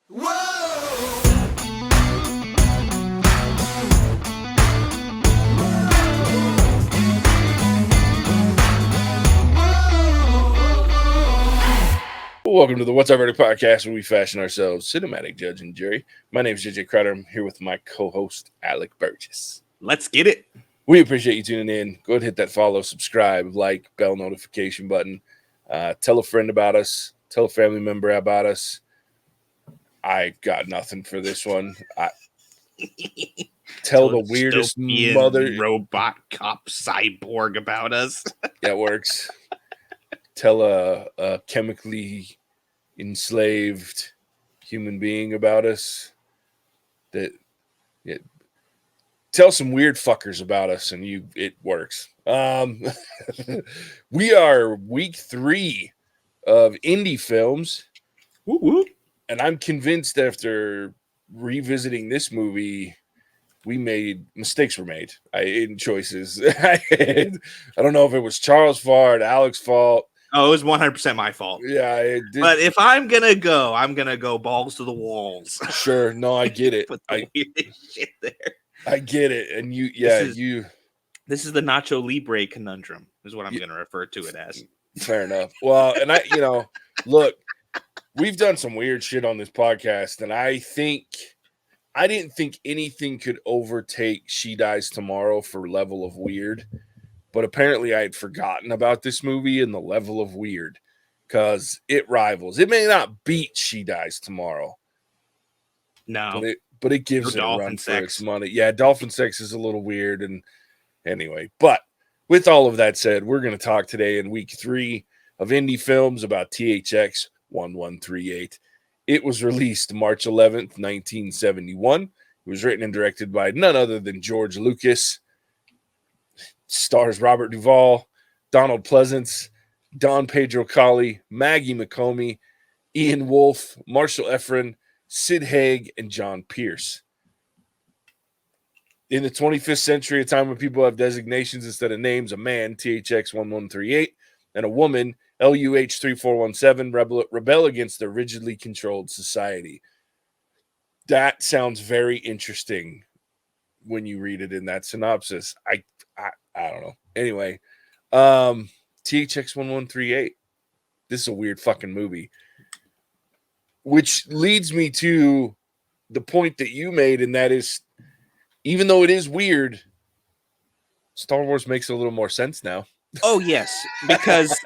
Welcome to the What's Up Ready podcast, where we fashion ourselves cinematic judge and jury. My name is JJ Crowder. I'm here with my co-host, Alec Burgess. Let's get it. We appreciate you tuning in. Go ahead and hit that follow, subscribe, like, bell notification button. Tell a friend about us. Tell a family member about us. I got nothing for this one. Tell the weirdest mother robot cop cyborg about us. That works. Tell a chemically enslaved human being about us. Tell some weird fuckers about us, and it works. We are week 3 of indie films. Woo woo. And I'm convinced after revisiting this movie, mistakes were made in choices. I don't know if it was Charles' fault, Alec's fault. Oh, it was 100% my fault. Yeah, but if I'm gonna go balls to the walls. Sure, no, I get it. Put the weirdest shit there. I get it, and This is the Nacho Libre conundrum, is what I'm gonna refer to it as. Fair enough. Well, and look, we've done some weird shit on this podcast, and I didn't think anything could overtake She Dies Tomorrow for level of weird. But apparently I had forgotten about this movie and the level of weird, because it rivals. It may not beat She Dies Tomorrow. No. But it gives it a run for its money. Yeah, dolphin sex is a little weird. And anyway, but with all of that said, we're going to talk today in week 3 of indie films about THX 1138. It was released March 11th, 1971. It was written and directed by none other than George Lucas. Stars Robert Duvall, Donald Pleasance, Don Pedro Colley, Maggie McComey, Ian Wolfe, Marshall Efron, Sid Haig, and John Pierce. In the 25th century, a time when people have designations instead of names, a man, THX 1138, and a woman, LUH 3417, rebel against the rigidly controlled society. That sounds very interesting when you read it in that synopsis. I don't know. Anyway, THX 1138. This is a weird fucking movie. Which leads me to the point that you made, and that is, even though it is weird, Star Wars makes a little more sense now. Oh, yes. Because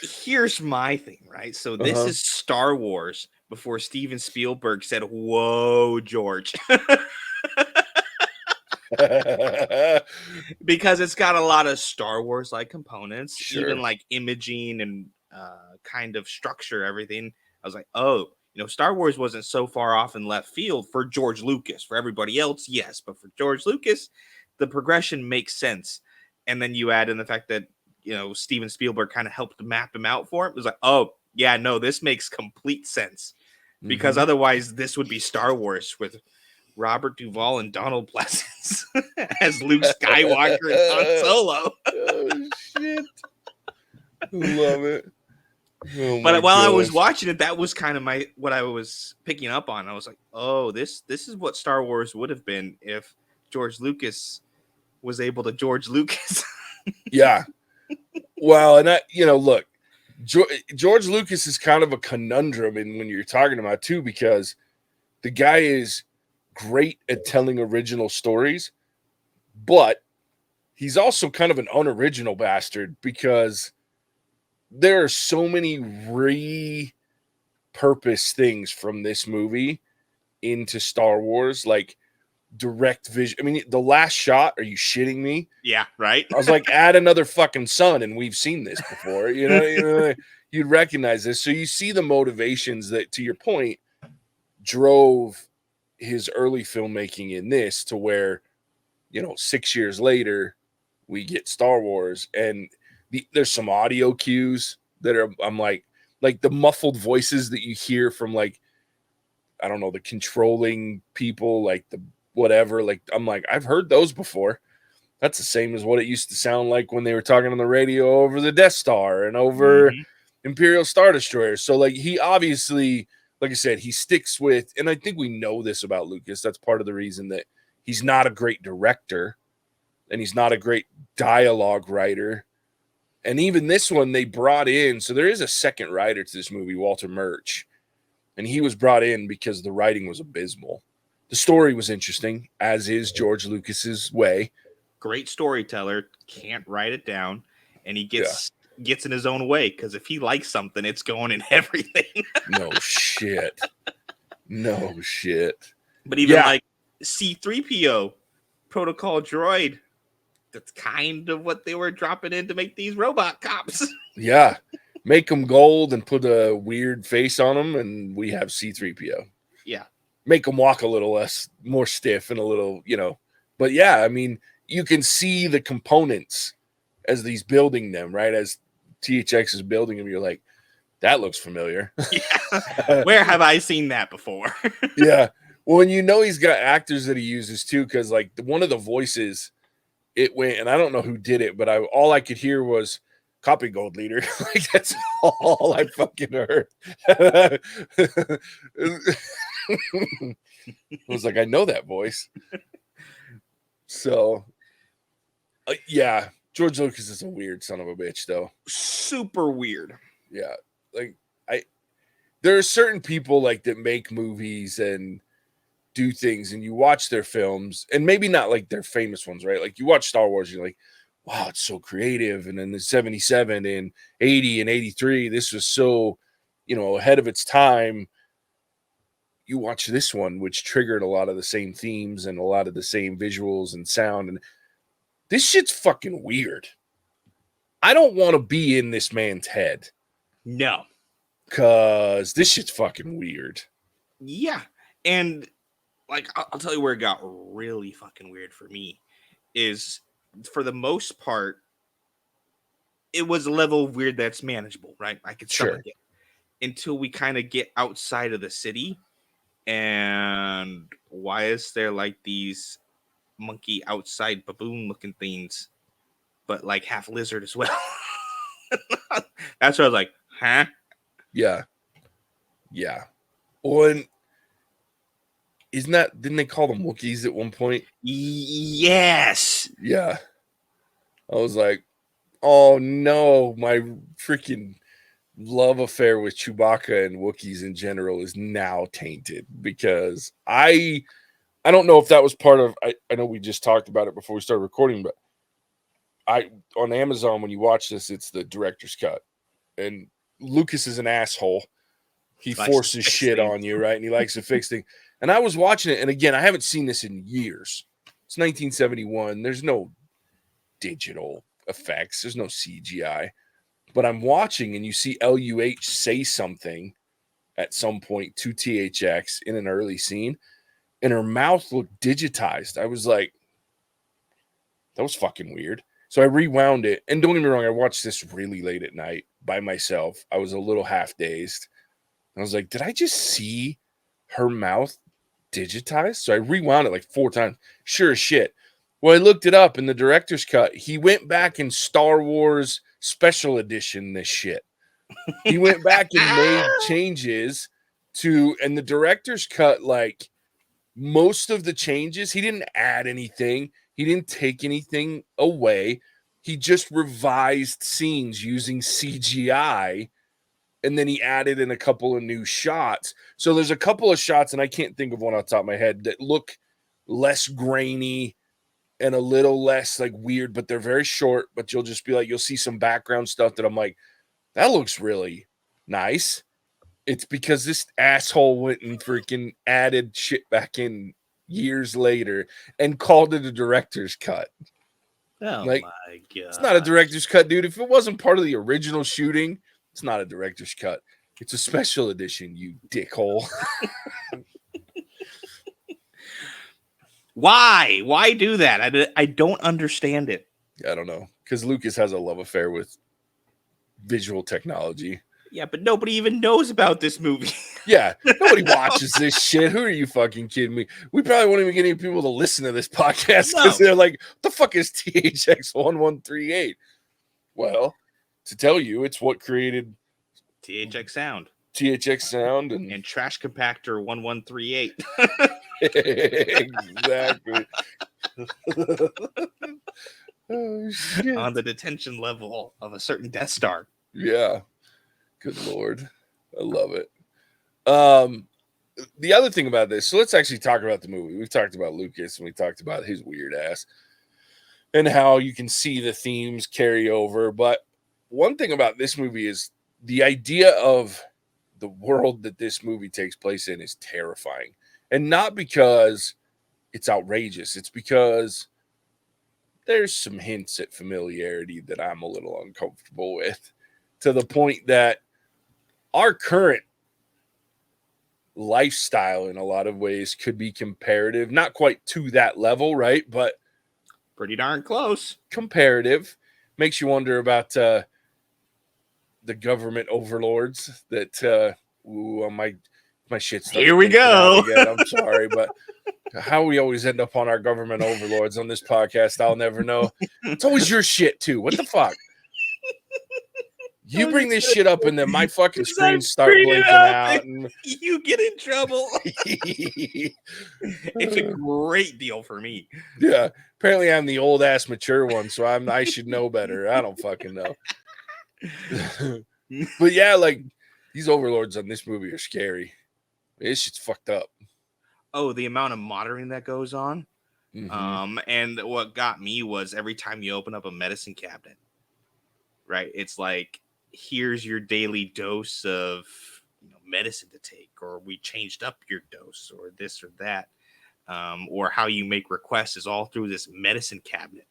here's my thing, right? So this is Star Wars before Steven Spielberg said, "Whoa, George." Because it's got a lot of Star Wars like components, sure. Even like imaging and kind of structure, everything. I was like, oh, Star Wars wasn't so far off in left field for George Lucas. For everybody else, yes, but for George Lucas, the progression makes sense. And then you add in the fact that Steven Spielberg kind of helped map him out for him. It was like, oh yeah, no, this makes complete sense, because otherwise this would be Star Wars with Robert Duvall and Donald Pleasance as Luke Skywalker and Han Solo. Oh, shit. Love it. Oh, but while I was watching it, that was kind of what I was picking up on. I was like, oh, this is what Star Wars would have been if George Lucas was able to George Lucas. Yeah. Well, and look, George Lucas is kind of a conundrum when you're talking about too, because the guy is great at telling original stories, but he's also kind of an unoriginal bastard, because there are so many repurposed things from this movie into Star Wars, like direct vision. I mean, the last shot, are you shitting me? Yeah, right. I was like, add another fucking sun, and we've seen this before. You'd recognize this. So you see the motivations that, to your point, drove his early filmmaking in this to where, 6 years later, we get Star Wars, and there's some audio cues that I'm like the muffled voices that you hear from, like, I don't know, the controlling people, like the whatever, like, I'm like, I've heard those before. That's the same as what it used to sound like when they were talking on the radio over the Death Star and over Imperial Star Destroyer. So, like, he obviously like I said, he sticks with, and I think we know this about Lucas. That's part of the reason that he's not a great director and he's not a great dialogue writer. And even this one, they brought in, so there is a second writer to this movie, Walter Murch, and he was brought in because the writing was abysmal. The story was interesting, as is George Lucas's way. Great storyteller, can't write it down, and he gets in his own way, because if he likes something, it's going in everything. No shit. No shit. But even like C-3PO, protocol droid, that's kind of what they were dropping in to make these robot cops. Yeah. Make them gold and put a weird face on them, and we have C-3PO. Yeah. Make them walk a little more stiff and a little, But yeah, I mean, you can see the components as he's building them, right? As THX is building them, you're like, that looks familiar. Yeah. Where have I seen that before? Yeah. Well, and he's got actors that he uses too, because like one of the voices, it went, and I don't know who did it, but all I could hear was copy gold leader. Like that's all I fucking heard. I was like, I know that voice. So, yeah, George Lucas is a weird son of a bitch, though. Super weird. Yeah, like there are certain people like that make movies and do things, and you watch their films, and maybe not like their famous ones, right? Like you watch Star Wars, you're like, wow, it's so creative. And then the 77 and 80 and 83, this was so, ahead of its time. You watch this one, which triggered a lot of the same themes and a lot of the same visuals and sound. And this shit's fucking weird. I don't want to be in this man's head. No. Because this shit's fucking weird. Yeah. And like, I'll tell you where it got really fucking weird for me is, for the most part, it was a level of weird that's manageable, right? I could stomach it until we kind of get outside of the city. And why is there like these monkey outside baboon looking things, but like half lizard as well? That's what I was like, huh? Yeah. Yeah. Well, and didn't they call them Wookiees at one point? Yes. Yeah. I was like, oh no, my freaking love affair with Chewbacca and Wookiees in general is now tainted, because I don't know if that was part of, I know we just talked about it before we started recording, but on Amazon, when you watch this, it's the director's cut, and Lucas is an asshole. He forces shit on you, right? And he likes to fix things. And I was watching it, and again, I haven't seen this in years. It's 1971. There's no digital effects. There's no CGI. But I'm watching, and you see LUH say something at some point to THX in an early scene, and her mouth looked digitized. I was like, that was fucking weird. So I rewound it. And don't get me wrong, I watched this really late at night by myself. I was a little half dazed. I was like, did I just see her mouth digitized? So I rewound it like 4 times. Sure as shit. Well, I looked it up in the director's cut. He went back in Star Wars Special Edition this shit. He went back and made changes and the director's cut, like most of the changes, he didn't add anything. He didn't take anything away. He just revised scenes using CGI. And then he added in a couple of new shots. So there's a couple of shots, and I can't think of one off the top of my head, that look less grainy and a little less like weird, but they're very short. But you'll just be like, you'll see some background stuff that I'm like, that looks really nice. It's because this asshole went and freaking added shit back in years later and called it a director's cut. Oh like, my God. It's not a director's cut, dude. If it wasn't part of the original shooting, it's not a director's cut. It's a special edition, you dickhole. Why? Why do that? I don't understand it. I don't know. Because Lucas has a love affair with visual technology. Yeah, but nobody even knows about this movie. Yeah, nobody watches this shit. Who are you fucking kidding me? We probably won't even get any people to listen to this podcast because they're like, what the fuck is THX 1138? Well, to tell you, it's what created THX sound. THX sound and trash compactor 1138. Exactly. Oh shit. On the detention level of a certain Death Star. Yeah. Good Lord. I love it. The other thing about this, so let's actually talk about the movie. We've talked about Lucas and we talked about his weird ass and how you can see the themes carry over. But one thing about this movie is the idea of the world that this movie takes place in is terrifying. And not because it's outrageous, it's because there's some hints at familiarity that I'm a little uncomfortable with, to the point that our current lifestyle in a lot of ways could be comparative, not quite to that level, right? But pretty darn close. Comparative. Makes you wonder about the government overlords that my shit's here we go again. I'm sorry, but how we always end up on our government overlords on this podcast, I'll never know. It's always your shit too. What the fuck? You bring this shit up and then my fucking screens start blinking out and you get in trouble. It's a great deal for me. Yeah. Apparently I'm the old ass mature one, so I should know better. I don't fucking know. But yeah, like these overlords on this movie are scary. This shit's fucked up. Oh, the amount of monitoring that goes on. Mm-hmm. And what got me was every time you open up a medicine cabinet, right? It's like, here's your daily dose of medicine to take, or we changed up your dose, or this or that, or how you make requests is all through this medicine cabinet.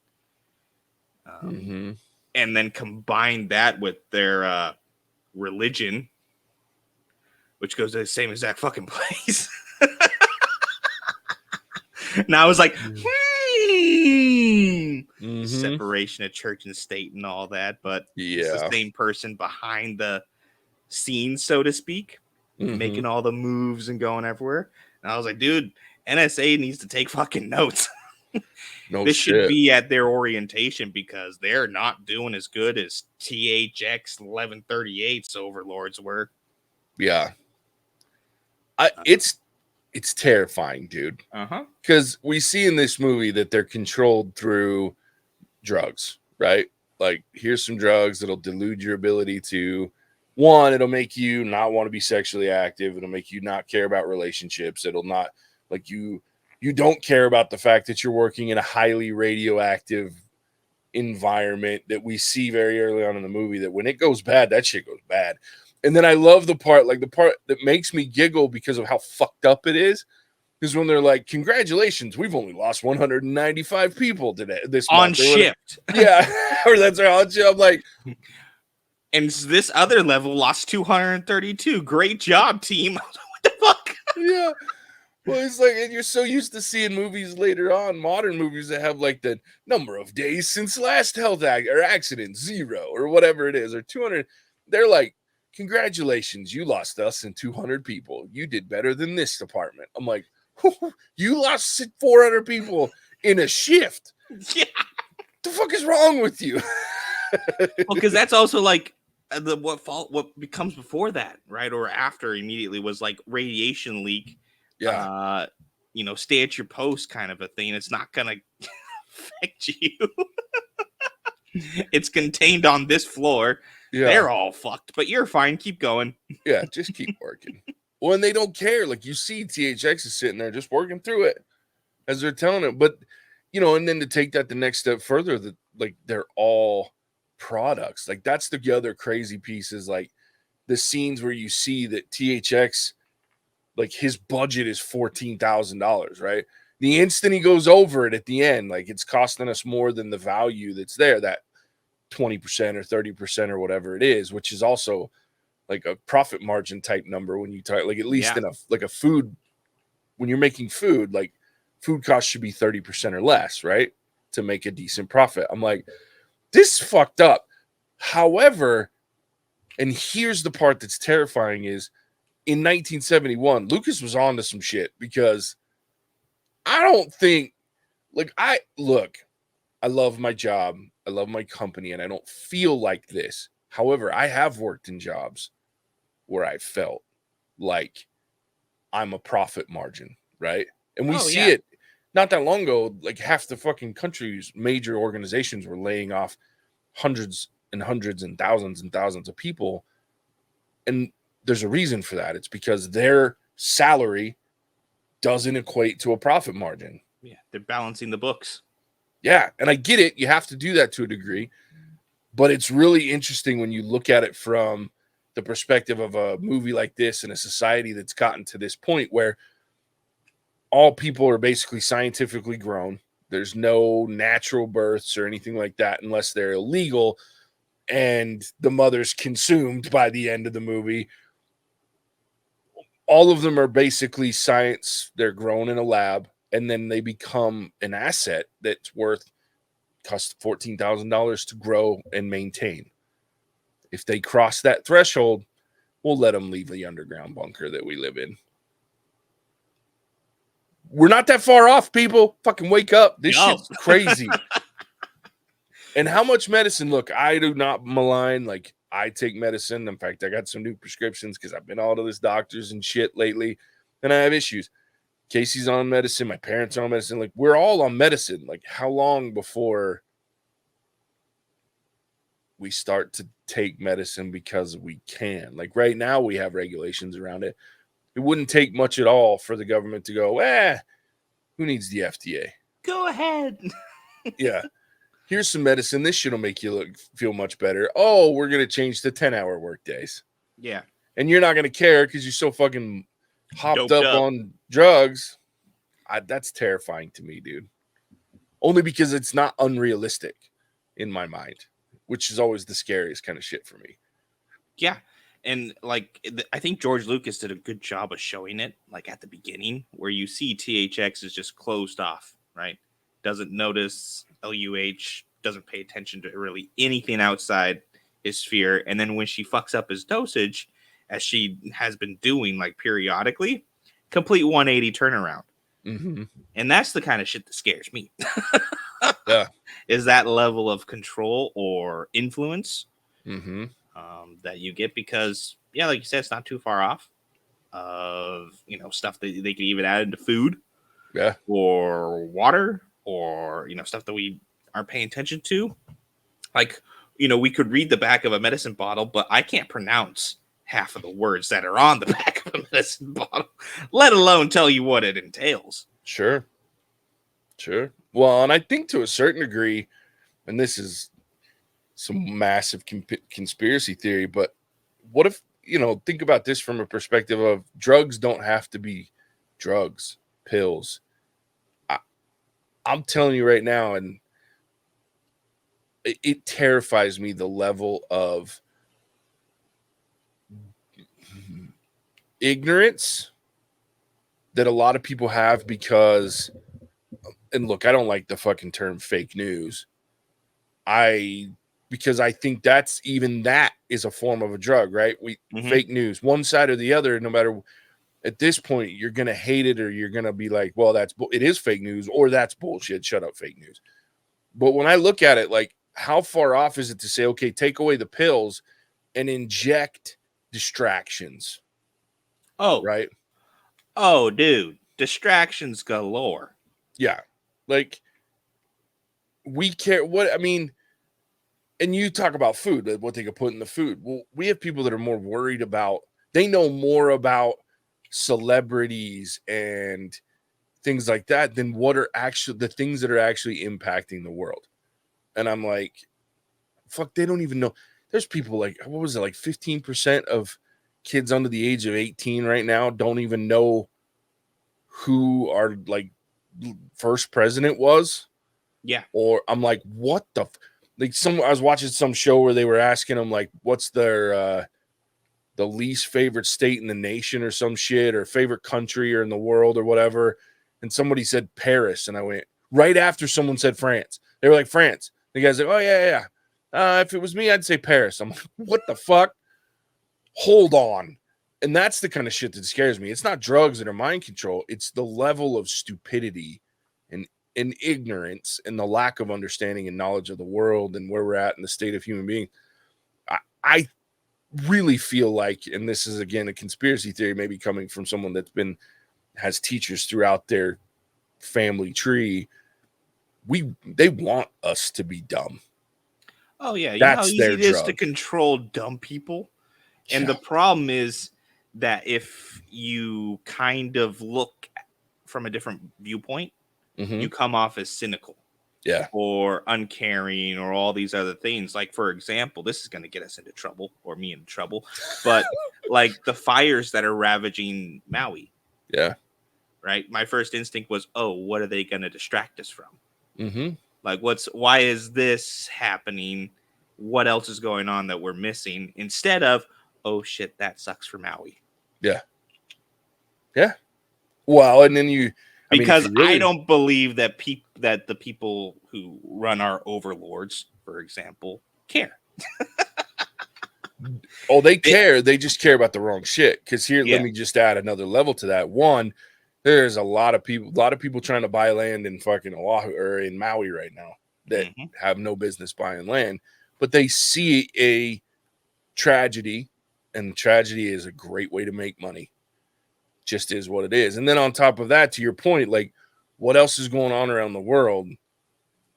Mm-hmm. And then combine that with their religion, which goes to the same exact fucking place. Now I was like, Mm-hmm. Separation of church and state and all that, but yeah, it's the same person behind the scenes, so to speak, making all the moves and going everywhere. And I was like, dude, NSA needs to take fucking notes. No this shit. Should be at their orientation, because they're not doing as good as THX 1138's overlords were. Yeah. It's terrifying, dude. Because we see in this movie that they're controlled through drugs, right? Like, here's some drugs that'll delude your ability to, one, it'll make you not want to be sexually active. It'll make you not care about relationships. It'll not, like, you don't care about the fact that you're working in a highly radioactive environment that we see very early on in the movie, that when it goes bad, that shit goes bad. And then I love the part that makes me giggle because of how fucked up it is when they're like, congratulations, we've only lost 195 people today, this on month. shift. Yeah. Or that's right, on shift. I'm like, and this other level lost 232. Great job, team. What the fuck? Yeah. Well, it's like, and you're so used to seeing movies later on, modern movies that have like the number of days since last health accident 0 or whatever it is, or 200. They're like, congratulations, you lost us and 200 people. You did better than this department. I'm like, you lost 400 people in a shift. Yeah. The fuck is wrong with you? Well, because that's also like what becomes before that, right? Or after immediately was like radiation leak. Yeah. Stay at your post kind of a thing. It's not gonna affect you. It's contained on this floor. Yeah. They're all fucked, but you're fine. Keep going. Yeah, just keep working. Well, and they don't care. Like, you see THX is sitting there just working through it as they're telling it. But, and then to take that the next step further, that like they're all products. Like, that's the other crazy piece, is like the scenes where you see that THX, like, his budget is $14,000, right? The instant he goes over it at the end, like, it's costing us more than the value that's there, that 20% or 30% or whatever it is, which is also like a profit margin type number when you talk, like, at least in a food, when you're making food, like, food costs should be 30% or less, right? To make a decent profit. I'm like, this is fucked up. However, and here's the part that's terrifying, is in 1971, Lucas was on to some shit, because I don't think, like, I love my job, I love my company, and I don't feel like this. However, I have worked in jobs where I felt like I'm a profit margin, right? And we see yeah. it not that long ago, like half the fucking country's major organizations were laying off hundreds and hundreds and thousands of people. And there's a reason for that. It's because their salary doesn't equate to a profit margin. Yeah, they're balancing the books. Yeah, and I get it. You have to do that to a degree. But it's really interesting when you look at it from the perspective of a movie like this and a society that's gotten to this point where all people are basically scientifically grown. There's no natural births or anything like that unless they're illegal, and the mother's consumed by the end of the movie. All of them are basically science. They're grown in a lab, and then they become an asset that's cost $14,000 to grow and maintain. If they cross that threshold, we'll let them leave the underground bunker that we live in. We're not that far off, people. Fucking wake up. This shit's crazy. And how much medicine? Look, I do not malign. Like, I take medicine. In fact, I got some new prescriptions because I've been all to this doctors and shit lately, and I have issues. Casey's on medicine. My parents are on medicine. Like, we're all on medicine. Like, how long before we start to take medicine because we can? Like, right now we have regulations around it. It wouldn't take much at all for the government to go, who needs the FDA? Go ahead. Yeah. Here's some medicine. This shit will make you feel much better. Oh, we're going to change to 10-hour work days. Yeah. And you're not going to care because you're so fucking hopped up on drugs. That's terrifying to me, dude. Only because it's not unrealistic in my mind, which is always the scariest kind of shit for me. Yeah. And like, I think George Lucas did a good job of showing it, like at the beginning, where you see THX is just closed off, right? Doesn't notice LUH, doesn't pay attention to really anything outside his sphere. And then when she fucks up his dosage, as she has been doing like periodically, complete 180 turnaround. Mm-hmm. And that's the kind of shit that scares me. Yeah. Is that level of control or influence that you get, because, yeah, like you said, it's not too far off of, stuff that they can even add into food, or water, or, stuff that we aren't paying attention to. Like, we could read the back of a medicine bottle, but I can't pronounce half of the words that are on the back of a medicine bottle, let alone tell you what it entails. Sure. Well, and I think to a certain degree, and this is some massive conspiracy theory, but what if, think about this from a perspective of drugs don't have to be drugs, pills. I'm telling you right now, and it terrifies me, the level of ignorance that a lot of people have because, and look, I don't like the fucking term fake news. Because I think that is a form of a drug, right? Fake news, one side or the other, no matter, at this point, you're going to hate it, or you're going to be like, well, it is fake news, or that's bullshit. Shut up, fake news. But when I look at it, like, how far off is it to say, okay, take away the pills and inject distractions? Oh, right. Oh, dude, distractions galore. Yeah. Like, we care what, I mean, and you talk about food, what they could put in the food. Well, we have people that are more worried about, they know more about celebrities and things like that than what are actually the things that are actually impacting the world. And I'm like, fuck, they don't even know. There's people like, what was it, like 15% of kids under the age of 18 right now don't even know who our like first president was. Yeah. Or I'm like, what the I was watching some show where they were asking them, like, what's their the least favorite state in the nation or some shit, or favorite country or in the world or whatever. And somebody said Paris. And I went, right after someone said France. They were like, France. The guy's like, oh, yeah. If it was me, I'd say Paris. I'm like, what the fuck? Hold on. And that's the kind of shit that scares me. It's not drugs that are mind control. It's the level of stupidity and ignorance and the lack of understanding and knowledge of the world and where we're at in the state of human being. I really feel like, and this is again a conspiracy theory, maybe coming from someone that's has teachers throughout their family tree, they want us to be dumb. Oh yeah, you know how That's easy their it is to drug. control dumb people. And Yeah. the problem is that if you kind of look from a different viewpoint, Mm-hmm. you come off as cynical. Yeah. Or uncaring or all these other things. Like, for example, this is going to get us into trouble or me in trouble, but like the fires that are ravaging Maui. Yeah. Right. My first instinct was, oh, what are they going to distract us from? Mm-hmm. Like, why is this happening? What else is going on that we're missing? Instead of, oh shit, that sucks for Maui. Yeah. Yeah. Well, and then Because if you really, I don't believe that that the people who run our overlords, for example, care. oh, they care. They just care about the wrong shit. Because here, Yeah. let me just add another level to that. One, there's a lot of people trying to buy land in fucking Oahu or in Maui right now that have no business buying land, but they see a tragedy, and tragedy is a great way to make money. Just is what it is. And then on top of that, to your point, like what else is going on around the world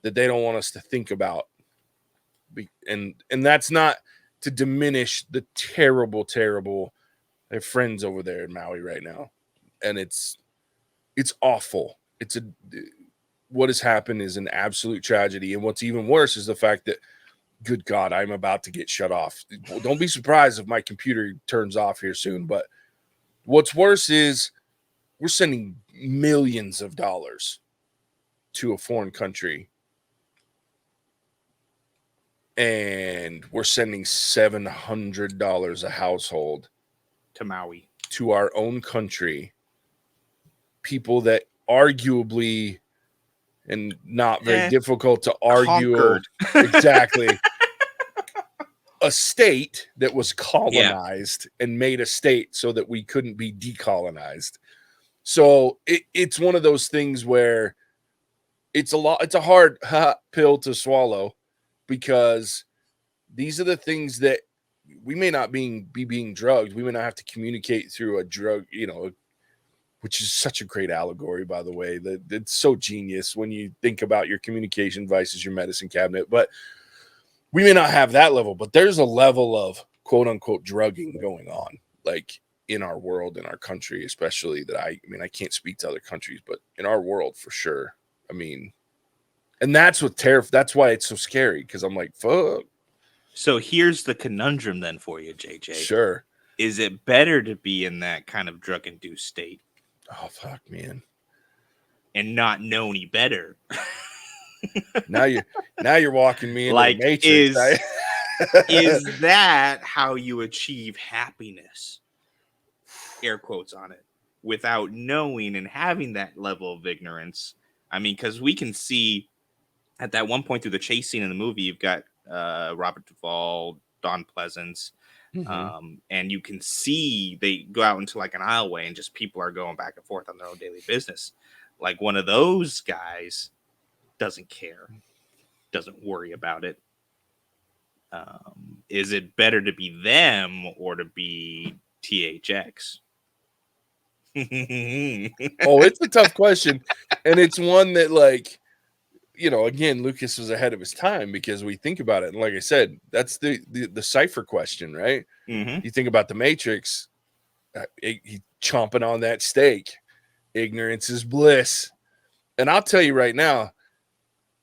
that they don't want us to think about? And that's not to diminish the terrible their friends over there in Maui right now. And it's awful. What has happened is an absolute tragedy. And what's even worse is the fact that, good God, I'm about to get shut off. Don't be surprised if my computer turns off here soon. But what's worse is we're sending millions of dollars to a foreign country, and we're sending $700 a household to Maui, to our own country. People that arguably, and not very difficult to argue, conquered. Exactly, a state that was colonized and made a state so that we couldn't be decolonized. So it's one of those things where it's a hard pill to swallow, because these are the things that we may not be being drugged. We may not have to communicate through a drug, which is such a great allegory, by the way. That it's so genius when you think about your communication device as your medicine cabinet. But we may not have that level, but there's a level of quote unquote drugging going on, like in our world, in our country, especially, that I can't speak to other countries, but in our world for sure. And that's that's why it's so scary, because I'm like, fuck. So here's the conundrum then for you, JJ. Sure. Is it better to be in that kind of drug-induced state? Oh, fuck, man. And not know any better. Now you're walking me into like, the Matrix. Is that how you achieve happiness? Air quotes on it. Without knowing and having that level of ignorance. I mean, because we can see at that one point through the chase scene in the movie, you've got Robert Duvall, Don Pleasance, and you can see they go out into like an aisleway and just people are going back and forth on their own daily business. Like one of those guys doesn't care, doesn't worry about it. Is it better to be them or to be THX? Oh, it's a tough question. And it's one that, like, again, Lucas was ahead of his time, because we think about it. And like I said, that's the cipher question, right? You think about the Matrix, he chomping on that steak. Ignorance is bliss. And I'll tell you right now,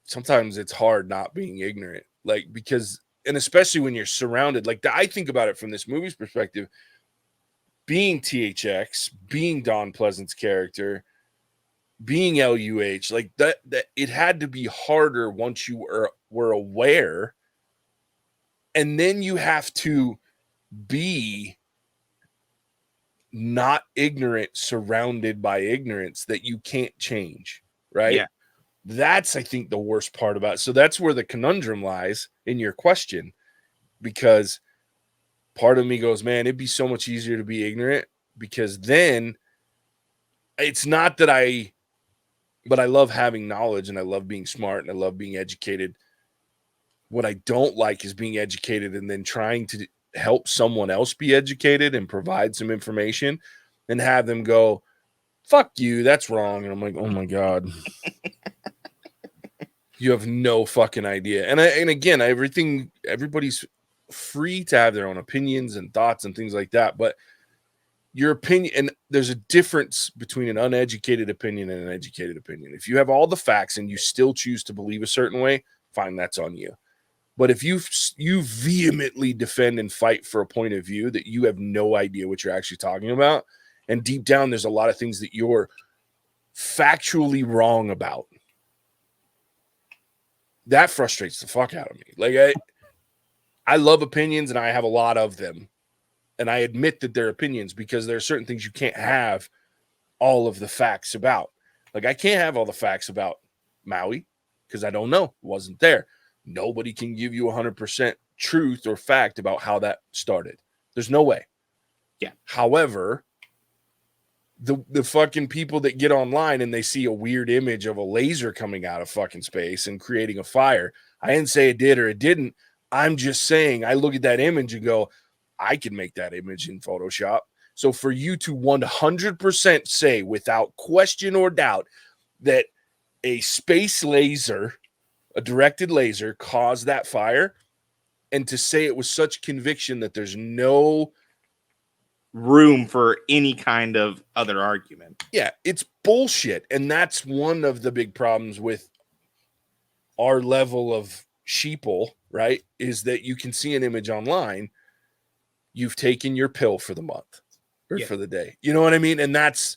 sometimes it's hard not being ignorant, like, because, and especially when you're surrounded, like, I think about it from this movie's perspective, being THX, being Don Pleasant's character, being LUH, like that it had to be harder once you were aware, and then you have to be not ignorant, surrounded by ignorance that you can't change, right? Yeah. That's, I think, the worst part about it. So that's where the conundrum lies in your question, because part of me goes, man, it'd be so much easier to be ignorant, because then it's not that but I love having knowledge, and I love being smart, and I love being educated. What I don't like is being educated and then trying to help someone else be educated and provide some information and have them go, fuck you, that's wrong. And I'm like, oh my God. You have no fucking idea. And again, everybody's free to have their own opinions and thoughts and things like that. But your opinion, and there's a difference between an uneducated opinion and an educated opinion. If you have all the facts and you still choose to believe a certain way, fine, that's on you. But if you vehemently defend and fight for a point of view that you have no idea what you're actually talking about, and deep down there's a lot of things that you're factually wrong about, that frustrates the fuck out of me. Like, I love opinions and I have a lot of them. And I admit that they're opinions because there are certain things you can't have all of the facts about. Like, I can't have all the facts about Maui because I don't know. Wasn't there. Nobody can give you 100% truth or fact about how that started. There's no way. Yeah. However, the fucking people that get online and they see a weird image of a laser coming out of fucking space and creating a fire. I didn't say it did or it didn't. I'm just saying I look at that image and go, I can make that image in Photoshop. So for you to 100% say without question or doubt that a space laser, a directed laser, caused that fire, and to say it with such conviction that there's no room for any kind of other argument. Yeah, it's bullshit. And that's one of the big problems with our level of sheeple, right? Is that you can see an image online, you've taken your pill for the month or for the day. You know what I mean? And that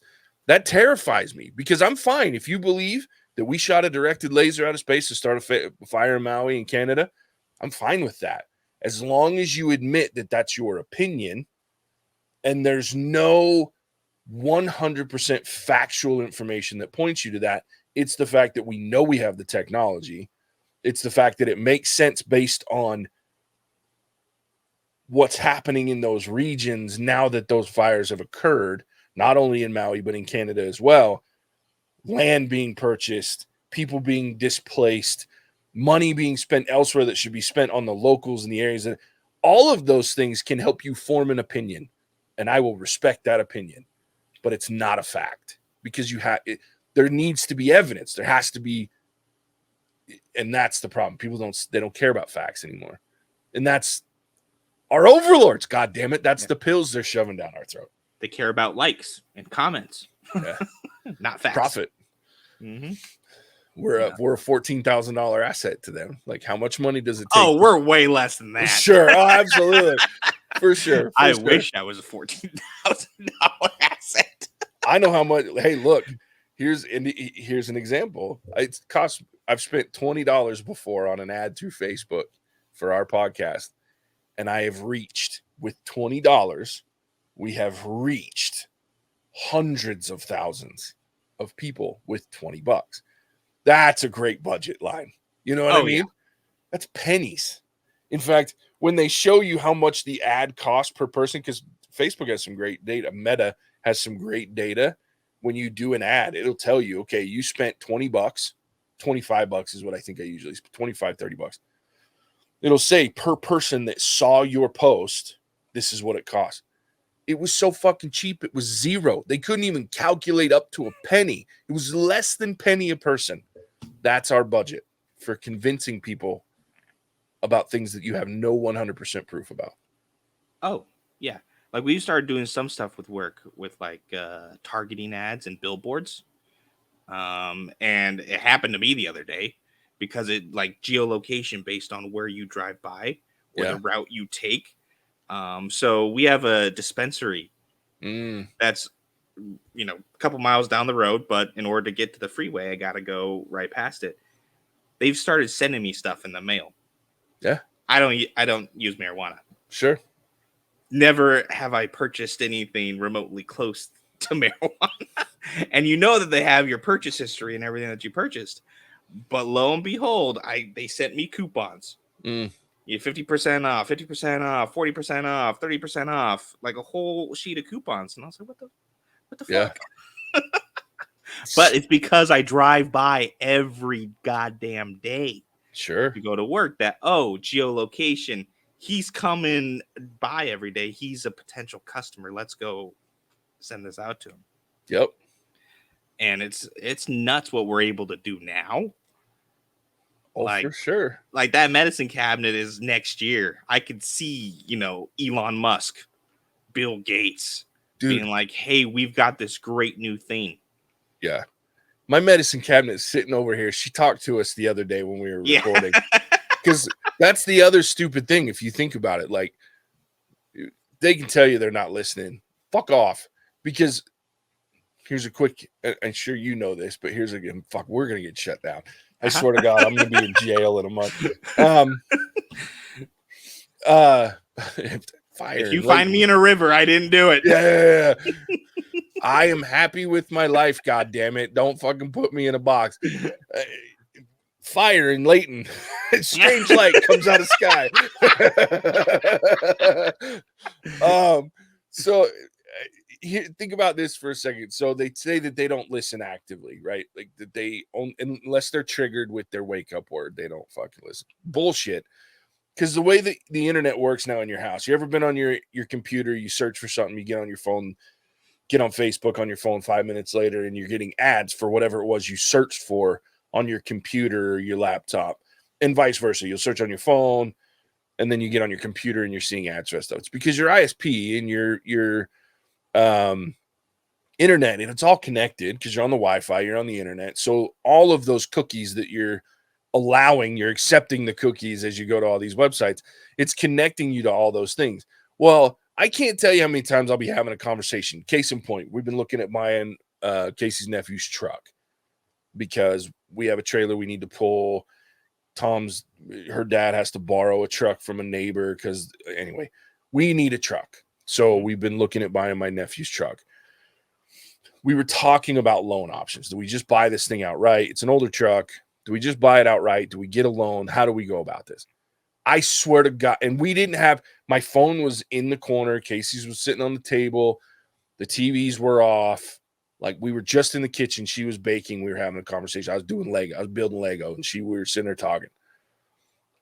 terrifies me because I'm fine. If you believe that we shot a directed laser out of space to start a fire in Maui in Canada, I'm fine with that. As long as you admit that that's your opinion and there's no 100% factual information that points you to that. It's the fact that we know we have the technology. It's the fact that it makes sense based on what's happening in those regions now that those fires have occurred, not only in Maui, but in Canada as well. Land being purchased, people being displaced, money being spent elsewhere that should be spent on the locals in the areas. And all of those things can help you form an opinion. And I will respect that opinion, but it's not a fact because there needs to be evidence. There has to be, and that's the problem. People don't care about facts anymore. And that's our overlords. God damn it. That's the pills they're shoving down our throat. They care about likes and comments, not facts. Profit. Mm-hmm. We're a $14,000 asset to them. Like, how much money does it take? Oh, we're way less than that. Sure. Oh, absolutely. For sure. I wish I was a $14,000 asset. I know how much. Hey, look, here's an example. I've spent $20 before on an ad through Facebook for our podcast, and I have reached with $20. We have reached hundreds of thousands of people with $20. That's a great budget line. You know what I mean? Yeah. That's pennies. In fact, when they show you how much the ad costs per person, because Facebook has some great data, Meta has some great data. When you do an ad, it'll tell you, okay, you spent $20, $25 is what I think I usually spend, $25, $30. It'll say per person that saw your post, this is what it costs. It was so fucking cheap. It was zero. They couldn't even calculate up to a penny. It was less than penny a person. That's our budget for convincing people about things that you have no 100% proof about. Oh, yeah. Like, we started doing some stuff with work with like targeting ads and billboards. And it happened to me the other day because it like geolocation based on where you drive by or the route you take. So we have a dispensary that's, a couple miles down the road, but in order to get to the freeway, I got to go right past it. They've started sending me stuff in the mail. Yeah. I don't use marijuana. Sure. Never have I purchased anything remotely close to marijuana. And you know that they have your purchase history and everything that you purchased. But lo and behold, they sent me coupons. You 50% off, 50% off, 40% off, 30% off, like a whole sheet of coupons. And I was like, what the fuck? But it's because I drive by every goddamn day. Sure. To go to work that, geolocation he's coming by every day. He's a potential customer. Let's go send this out to him. Yep. And it's nuts what we're able to do now. Oh, for sure. Like that medicine cabinet is next year. I could see, Elon Musk, Bill Gates being like, hey, we've got this great new thing. Yeah. My medicine cabinet is sitting over here. She talked to us the other day when we were recording. Because that's the other stupid thing. If you think about it, like they can tell you they're not listening. Fuck off. Because here's a quick, I'm sure you know this, but here's again, fuck, we're going to get shut down. I swear to God, I'm going to be in jail in a month. Fire. If you find me in a river, I didn't do it. Yeah. I am happy with my life, God damn it. Don't fucking put me in a box. Fire in Layton. Strange light comes out of sky. So think about this for a second. So they say that they don't listen actively, right? Like that they unless they're triggered with their wake up word, they don't fucking listen. Bullshit. Because the way that the internet works now in your house, you ever been on your computer, you search for something, you get on your phone, get on Facebook on your phone 5 minutes later, and you're getting ads for whatever it was you searched for on your computer or your laptop, and vice versa. You'll search on your phone, and then you get on your computer and you're seeing ads for stuff. It's because your ISP and your internet, and it's all connected because you're on the Wi-Fi, you're on the internet. So all of those cookies that you're accepting the cookies as you go to all these websites, it's connecting you to all those things. Well, I can't tell you how many times I'll be having a conversation. Case in point, we've been looking at my Casey's nephew's truck because we have a trailer we need to pull. Her dad has to borrow a truck from a neighbor because anyway, we need a truck. So we've been looking at buying my nephew's truck. We were talking about loan options. Do we just buy this thing outright? It's an older truck. Do we just buy it outright? Do we get a loan? How do we go about this? I swear to God. And we didn't have, my phone was in the corner. Casey's was sitting on the table. The TVs were off. Like we were just in the kitchen. She was baking. We were having a conversation. I was doing Lego. I was building Lego. And we were sitting there talking.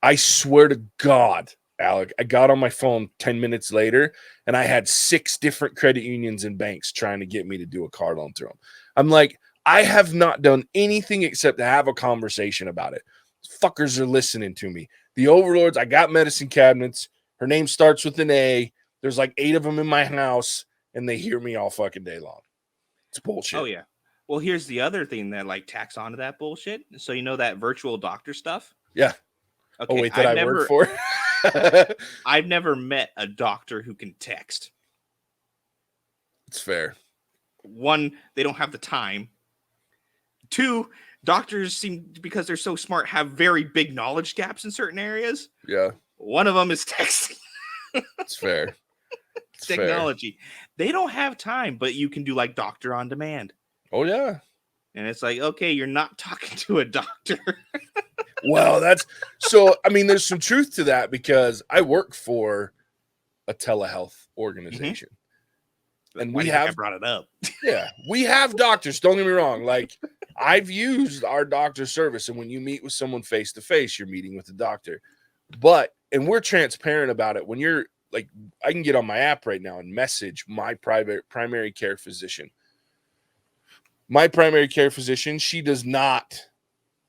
I swear to God, Alec, I got on my phone 10 minutes later and I had 6 different credit unions and banks trying to get me to do a car loan through them. I'm like, I have not done anything except to have a conversation about it. Fuckers are listening to me. The overlords, I got medicine cabinets. Her name starts with an A. There's like 8 of them in my house, and they hear me all fucking day long. It's bullshit. Oh, yeah. Well, here's the other thing that like tacks onto that bullshit. So you know that virtual doctor stuff? Yeah. Okay, oh, wait, that I work for? I've never met a doctor who can text. It's fair. 1, they don't have the time. 2, doctors seem, because they're so smart, have very big knowledge gaps in certain areas. Yeah. One of them is texting. It's fair. It's technology. Fair. They don't have time, but you can do like doctor on demand. Oh, yeah. And it's like, okay, you're not talking to a doctor. Well, that's so, I mean, there's some truth to that because I work for a telehealth organization. And I brought it up. Yeah, we have doctors. Don't get me wrong. Like I've used our doctor service. And when you meet with someone face to face, you're meeting with the doctor. And we're transparent about it. When you're like, I can get on my app right now and message my primary care physician. My primary care physician, she does not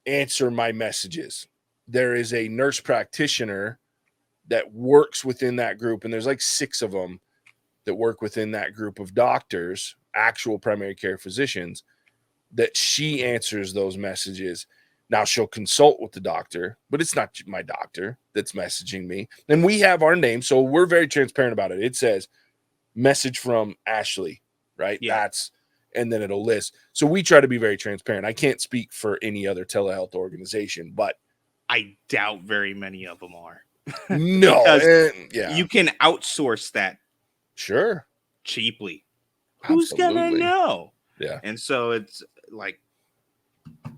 answer my messages. There is a nurse practitioner that works within that group. And there's like 6 of them that work within that group of doctors, actual primary care physicians, that she answers those messages. Now she'll consult with the doctor, but it's not my doctor that's messaging me. And we have our name, so we're very transparent about it. It says message from Ashley, right? Yeah. And then it'll list. So we try to be very transparent. I can't speak for any other telehealth organization, but I doubt very many of them are. No, you can outsource that. Sure. Cheaply. Who's gonna know? Yeah. And so it's like,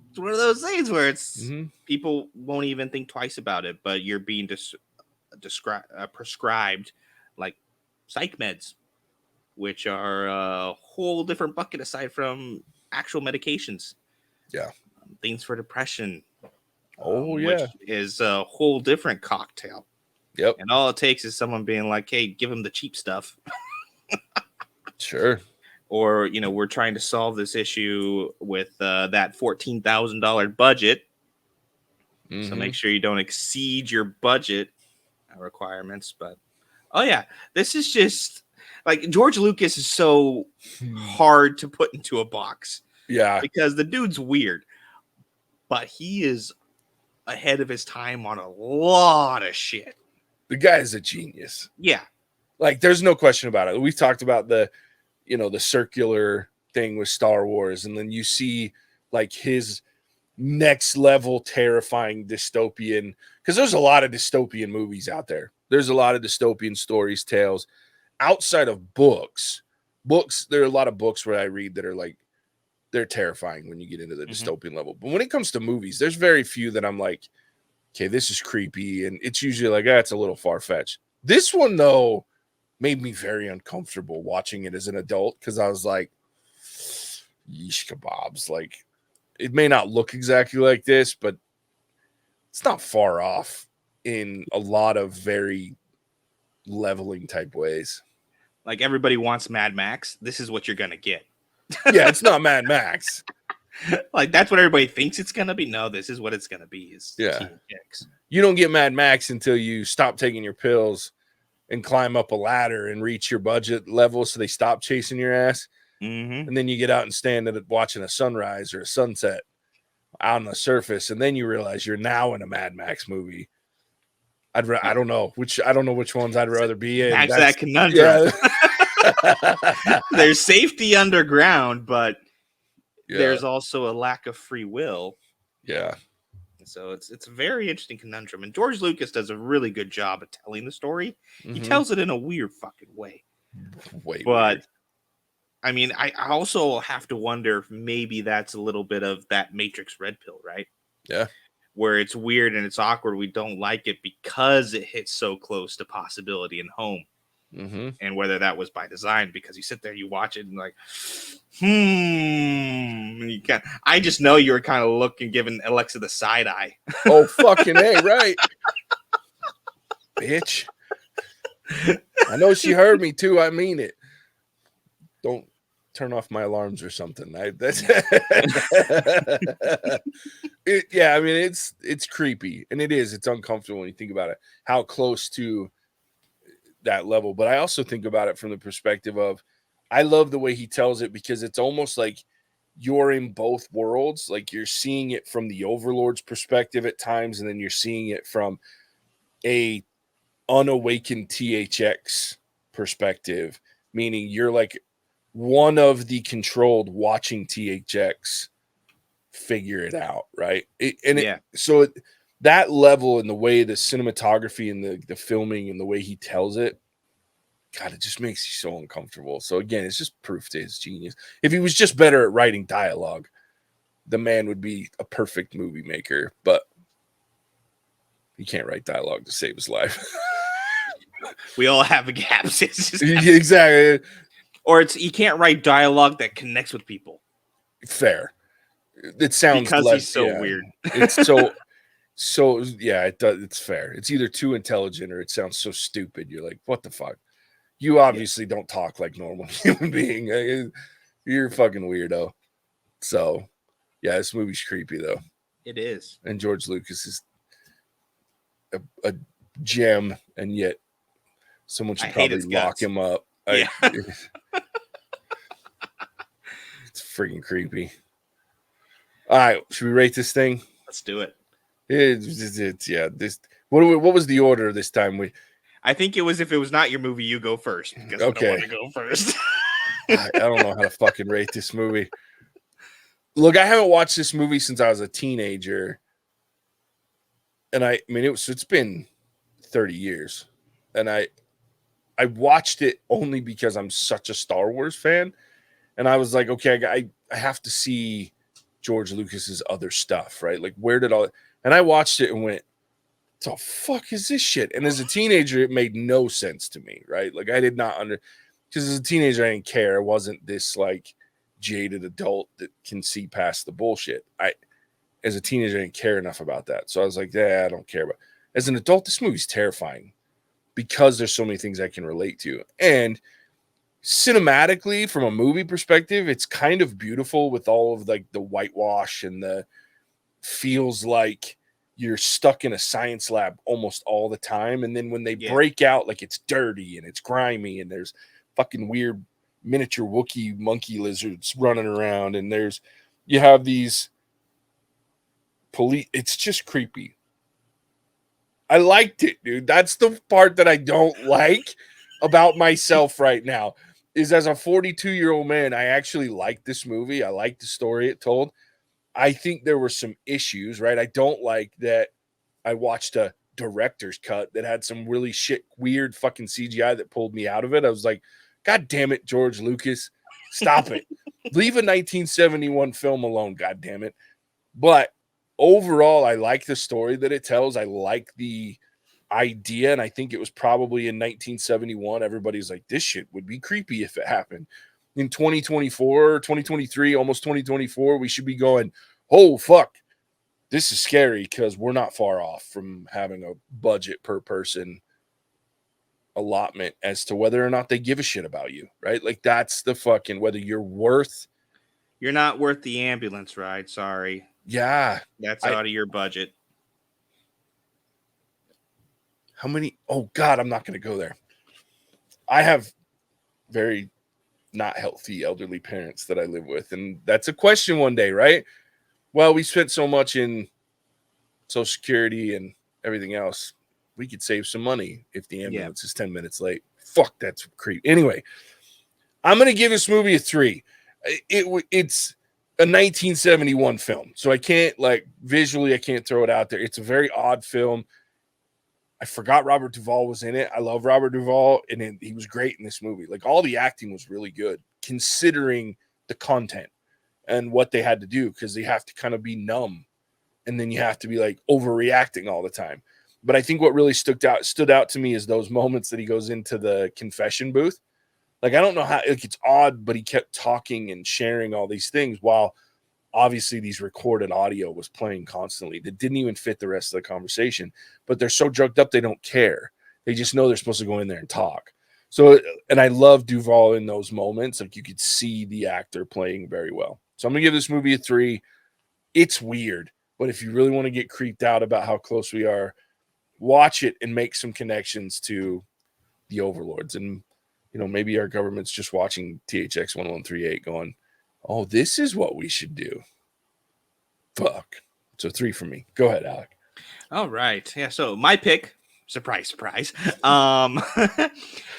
it's one of those things where it's people won't even think twice about it, but you're being prescribed like psych meds, which are a whole different bucket aside from actual medications. Yeah. Things for depression. Oh, which is a whole different cocktail. Yep. And all it takes is someone being like, hey, give him the cheap stuff. Sure. Or, we're trying to solve this issue with that $14,000 budget. So make sure you don't exceed your budget requirements. But, oh, yeah, this is just like George Lucas is so hard to put into a box. Yeah. Because the dude's weird. But he is ahead of his time on a lot of shit. The guy is a genius. Yeah. Like, there's no question about it. We've talked about the circular thing with Star Wars, and then you see like his next level terrifying dystopian, because there's a lot of dystopian movies out there. There's a lot of dystopian stories, tales outside of books. There are a lot of books where I read that are like, they're terrifying when you get into the dystopian level. But when it comes to movies, there's very few that I'm like, okay, this is creepy. And it's usually like, it's a little far-fetched. This one, though, made me very uncomfortable watching it as an adult, because I was like, yeesh kebabs. Like, it may not look exactly like this, but it's not far off in a lot of very leveling type ways. Like, everybody wants Mad Max. This is what you're going to get. Yeah, it's not Mad Max. Like, that's what everybody thinks it's going to be. No, this is what it's going to be. Yeah. THX. You don't get Mad Max until you stop taking your pills and climb up a ladder and reach your budget level, so they stop chasing your ass. And then you get out and stand at it watching a sunrise or a sunset out on the surface, and then you realize you're now in a Mad Max movie. I don't know which ones I'd rather be in. Back to that conundrum. Yeah. There's safety underground, but there's also a lack of free will. Yeah. So it's a very interesting conundrum. And George Lucas does a really good job of telling the story. He tells it in a weird fucking way. Weird. I mean, I also have to wonder if maybe that's a little bit of that Matrix red pill, right? Yeah. Where it's weird and it's awkward. We don't like it because it hits so close to possibility and home. And whether that was by design, because you sit there, you watch it and like, you can't. I just know you were kind of looking, giving Alexa the side eye. Oh, fucking A, right. Bitch. I know she heard me too. I mean it. Don't turn off my alarms or something. Yeah, I mean, it's creepy, and it's uncomfortable when you think about it, how close to that level. But I also think about it from the perspective of, I love the way he tells it, because it's almost like you're in both worlds. Like, you're seeing it from the Overlord's perspective at times, and then you're seeing it from a unawakened THX perspective, meaning you're like one of the controlled watching THX figure it out, right? So that level, and the way the cinematography and the filming and the way he tells it, God, it just makes you so uncomfortable. So again, it's just proof to his genius. If he was just better at writing dialogue, the man would be a perfect movie maker, but he can't write dialogue to save his life. We all have gaps. Exactly. Or he can't write dialogue that connects with people. Fair. It sounds because he's so weird. It's so yeah, it does. It's fair. It's either too intelligent or it sounds so stupid. You're like, what the fuck? You obviously don't talk like normal human being. You're a fucking weirdo. So yeah, this movie's creepy though. It is. And George Lucas is a gem, and yet someone should probably lock him up. Yeah. It's freaking creepy. All right, should we rate this thing? Let's do it. What was the order this time? I think it was, if it was not your movie, you go first, because I don't want to go first. I don't know how to fucking rate this movie. Look, I haven't watched this movie since I was a teenager, and I mean it's been 30 years, and I watched it only because I'm such a Star Wars fan, and I was like, okay, I have to see George Lucas's other stuff, right? Like, where did all? And I watched it and went, "The fuck is this shit?" And as a teenager, it made no sense to me, right? Like, I did not because as a teenager, I didn't care. I wasn't this like jaded adult that can see past the bullshit. As a teenager, I didn't care enough about that, so I was like, "Yeah, I don't care." But as an adult, this movie's terrifying. because there's so many things I can relate to. And cinematically, from a movie perspective, it's kind of beautiful with all of like the whitewash and the feels like you're stuck in a science lab almost all the time. And then when they break out, like it's dirty and it's grimy and there's fucking weird miniature Wookiee monkey lizards running around, and you have these police. It's just creepy. I liked it, dude. That's the part that I don't like about myself right now, is as a 42-year-old man, I actually like this movie. I like the story it told. I think there were some issues, right? I don't like that I watched a director's cut that had some really weird fucking CGI that pulled me out of it. I was like, God damn it, George Lucas, stop it. Leave a 1971 film alone, God damn it. But overall, I like the story that it tells. I like the idea, and I think it was probably in 1971. Everybody's like, this shit would be creepy if it happened. In 2024, 2023, almost 2024, we should be going, oh, fuck, this is scary, because we're not far off from having a budget per person allotment as to whether or not they give a shit about you, right? Like, that's the fucking, whether you're not worth the ambulance ride. Sorry. Yeah. That's out of your budget. How many? Oh, God, I'm not going to go there. I have very not healthy elderly parents that I live with. And that's a question one day, right? Well, we spent so much in Social Security and everything else. We could save some money if the ambulance is 10 minutes late. Fuck, that's creep. Anyway, I'm going to give this movie a 3. It's a 1971 film, so I can't, like, visually, I can't throw it out there. It's a very odd film. I forgot Robert Duvall was in it. I love Robert Duvall, and he was great in this movie. Like, all the acting was really good, considering the content and what they had to do, because they have to kind of be numb, and then you have to be like overreacting all the time. But I think what really stood out to me is those moments that he goes into the confession booth. Like, I don't know how, like, it's odd, but he kept talking and sharing all these things while obviously these recorded audio was playing constantly that didn't even fit the rest of the conversation. But they're so drugged up, they don't care. They just know they're supposed to go in there and talk. So, and I love Duvall in those moments. Like, you could see the actor playing very well. So I'm going to give this movie a 3. It's weird, but if you really want to get creeped out about how close we are, watch it and make some connections to the overlords. And, you know, maybe our government's just watching THX 1138 going, oh, this is what we should do. Fuck. So 3 for me. Go ahead, Alec. All right. Yeah, so my pick, surprise, surprise. And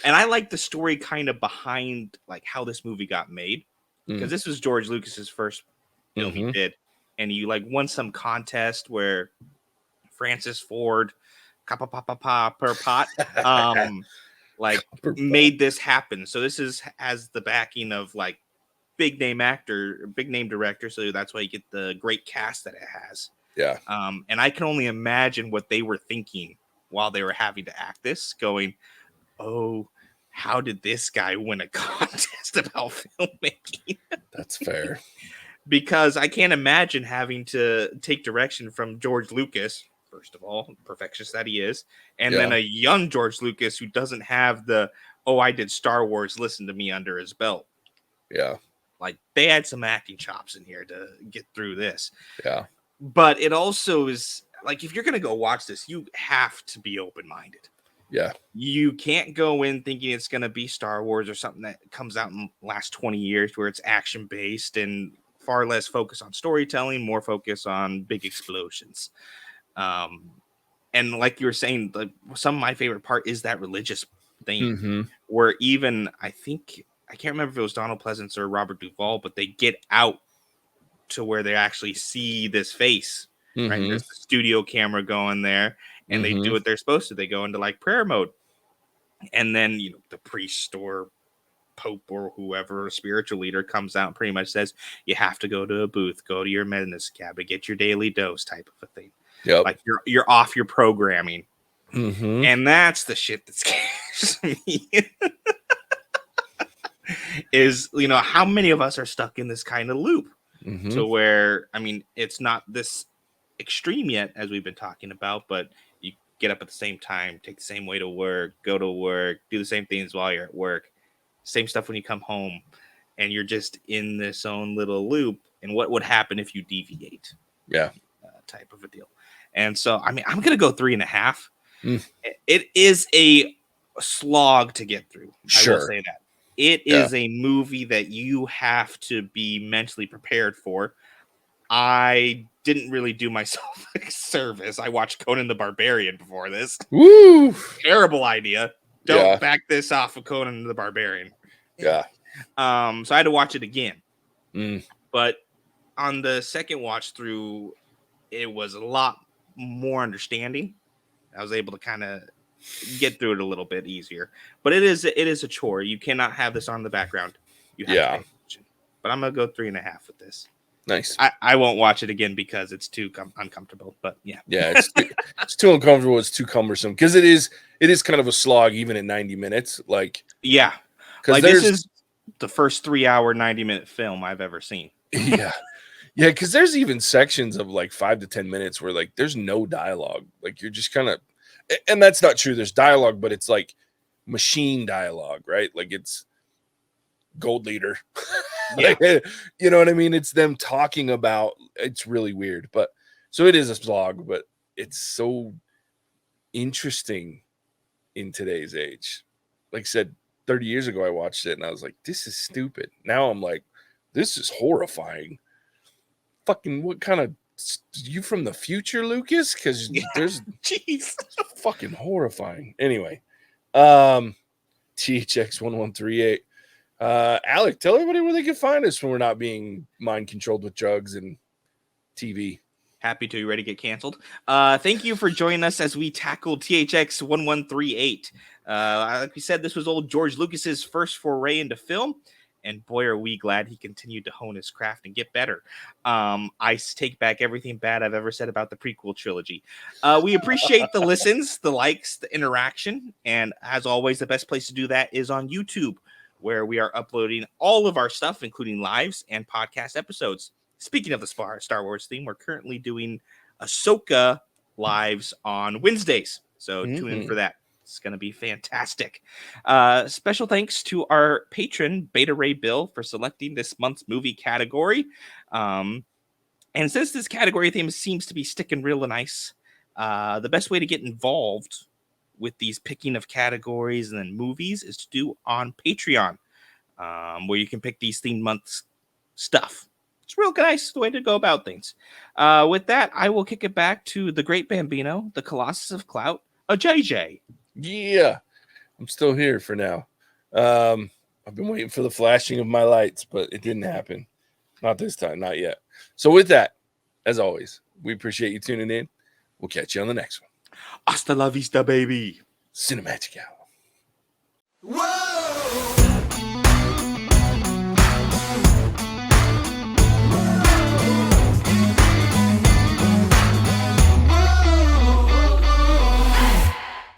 I like the story kind of behind, like, how this movie got made, because this was George Lucas's first film he did, and he, like, won some contest where Francis Ford per pot like made this happen. So this has the backing of, like, big name actor, big name director, so that's why you get the great cast that it has. Yeah. And I can only imagine what they were thinking while they were having to act this, going, oh, how did this guy win a contest about filmmaking? That's fair. Because I can't imagine having to take direction from George Lucas, first of all, perfectionist that he is, and then a young George Lucas who doesn't have the, oh, I did Star Wars, listen to me, under his belt. Yeah. Like, they had some acting chops in here to get through this. Yeah. But it also is, like, if you're going to go watch this, you have to be open-minded. Yeah. You can't go in thinking it's going to be Star Wars or something that comes out in the last 20 years where it's action-based and far less focus on storytelling, more focus on big explosions. And like you were saying, like, some of my favorite part is that religious thing where even, I can't remember if it was Donald Pleasance or Robert Duvall, but they get out to where they actually see this face, right? There's the studio camera going there, and they do what they're supposed to. They go into, like, prayer mode. And then, you know, the priest or pope or whoever, a spiritual leader, comes out and pretty much says, you have to go to a booth, go to your medicine cabinet, get your daily dose, type of a thing. Yep. Like, you're off your programming. And that's the shit that scares me. Is, you know, how many of us are stuck in this kind of loop to where, I mean, it's not this extreme yet, as we've been talking about, but get up at the same time, take the same way to work, go to work, do the same things while you're at work, same stuff when you come home, and you're just in this own little loop. And what would happen if you deviate? Yeah. Type of a deal. And so, I mean, I'm going to go 3.5. It is a slog to get through. Sure. I will say that. It is a movie that you have to be mentally prepared for. I didn't really do myself a service. I watched Conan the Barbarian before this. Woo! Terrible idea. Don't back this off of Conan the Barbarian. Yeah. So I had to watch it again. But on the second watch through, it was a lot more understanding. I was able to kind of get through it a little bit easier. But it is a chore. You cannot have this on the background. You have to pay attention. But I'm gonna go 3.5 with this. Nice. I won't watch it again because it's too uncomfortable. But yeah, it's too uncomfortable. It's too cumbersome because it is kind of a slog even at 90 minutes. Like because this is the first 3-hour 90-minute film I've ever seen. Yeah, because there's even sections of like 5 to 10 minutes where like there's no dialogue. Like you're just kind of, and that's not true. There's dialogue, but it's like machine dialogue, right? Like it's Gold Leader. Like, you know what I mean? It's them talking about, it's really weird, but so it is a slog, but it's so interesting in today's age. Like I said, 30 years ago, I watched it and I was like, this is stupid. Now I'm like, this is horrifying. Fucking what kind of, you from the future, Lucas? Because there's fucking horrifying. Anyway, THX 1138. Alec, tell everybody where they can find us when we're not being mind controlled with drugs and TV. Happy to. You ready to get canceled? Thank you for joining us as we tackle THX 1138. Like we said, this was old George Lucas's first foray into film, and boy, are we glad he continued to hone his craft and get better. I take back everything bad I've ever said about the prequel trilogy. We appreciate the listens, the likes, the interaction, and as always, the best place to do that is on YouTube, where we are uploading all of our stuff, including lives and podcast episodes. Speaking of the Star Wars theme, we're currently doing Ahsoka lives on Wednesdays. So tune in for that. It's going to be fantastic. Special thanks to our patron, Beta Ray Bill, for selecting this month's movie category. And since this category theme seems to be sticking real nice, the best way to get involved with these picking of categories and then movies is to do on Patreon, where you can pick these theme months stuff. It's real nice the way to go about things. With that, I will kick it back to the Great Bambino, the Colossus of Clout, a JJ. Yeah, I'm still here for now. I've been waiting for the flashing of my lights, but it didn't happen. Not this time, not yet. So with that, as always, we appreciate you tuning in. We'll catch you on the next one. Hasta la vista, baby. Cinematic. Whoa!